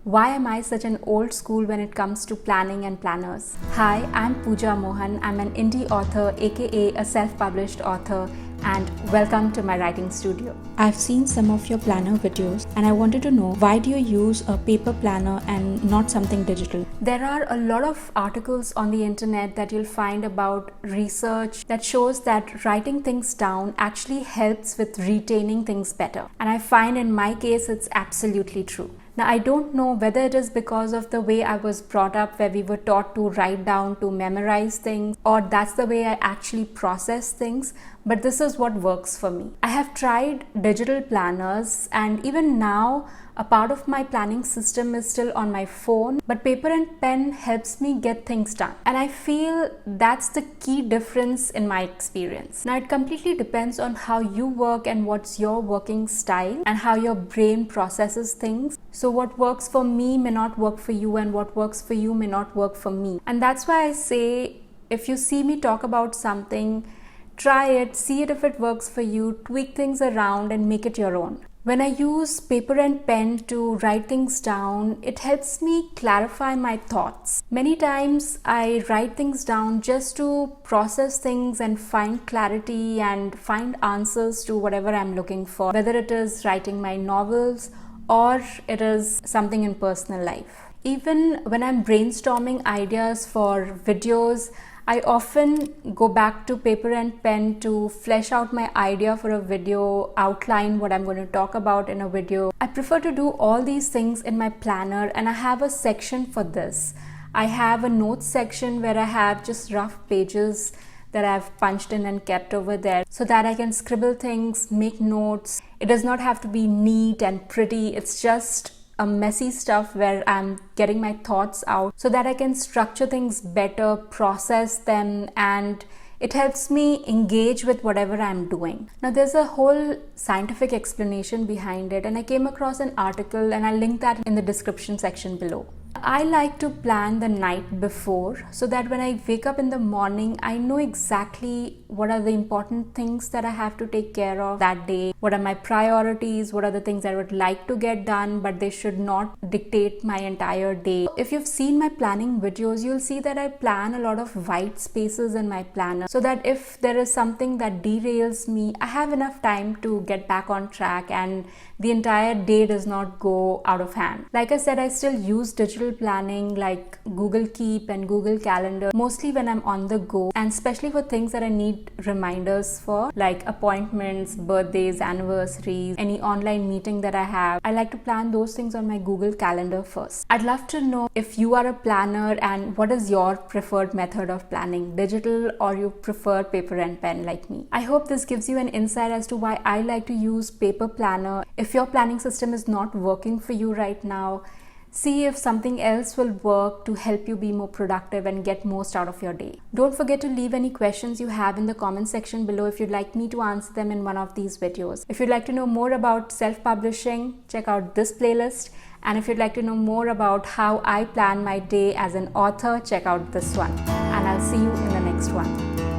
Why am I such an old school when it comes to planning and planners? Hi, I'm Pooja Mohan. I'm an indie author, aka a self-published author, and welcome to my writing studio. I've seen some of your planner videos and I wanted to know, why do you use a paper planner and not something digital? There are a lot of articles on the internet that you'll find about research that shows that writing things down actually helps with retaining things better. And I find in my case it's absolutely true. Now, I don't know whether it is because of the way I was brought up, where we were taught to write down, to memorize things, or that's the way I actually process things, but this is what works for me. I have tried digital planners, and even now a part of my planning system is still on my phone, but paper and pen helps me get things done. And I feel that's the key difference in my experience. Now, it completely depends on how you work and what's your working style and how your brain processes things. So what works for me may not work for you, and what works for you may not work for me. And that's why I say, if you see me talk about something, try it, see it if it works for you, tweak things around and make it your own. When I use paper and pen to write things down, it helps me clarify my thoughts. Many times I write things down just to process things and find clarity and find answers to whatever I'm looking for, whether it is writing my novels or it is something in personal life. Even when I'm brainstorming ideas for videos, I often go back to paper and pen to flesh out my idea for a video, outline what I'm going to talk about in a video. I prefer to do all these things in my planner, and I have a section for this. I have a notes section where I have just rough pages that I've punched in and kept over there so that I can scribble things, make notes. It does not have to be neat and pretty. It's just a messy stuff where I'm getting my thoughts out so that I can structure things better, process them, and it helps me engage with whatever I'm doing. Now, there's a whole scientific explanation behind it, and I came across an article and I'll link that in the description section below. I like to plan the night before so that when I wake up in the morning, I know exactly what are the important things that I have to take care of that day, what are my priorities, what are the things I would like to get done, but they should not dictate my entire day. If you've seen my planning videos, you'll see that I plan a lot of white spaces in my planner so that if there is something that derails me, I have enough time to get back on track and the entire day does not go out of hand. Like I said, I still use digital planning like Google Keep and Google Calendar, mostly when I'm on the go, and especially for things that I need reminders for, like appointments, birthdays, anniversaries, any online meeting that I have. I like to plan those things on my Google Calendar first. I'd love to know if you are a planner and what is your preferred method of planning, digital or you prefer paper and pen like me. I hope this gives you an insight as to why I like to use paper planner. If your planning system is not working for you right now, see if something else will work to help you be more productive and get most out of your day. Don't forget to leave any questions you have in the comment section below if you'd like me to answer them in one of these videos. If you'd like to know more about self-publishing, check out this playlist. And if you'd like to know more about how I plan my day as an author, check out this one. And I'll see you in the next one.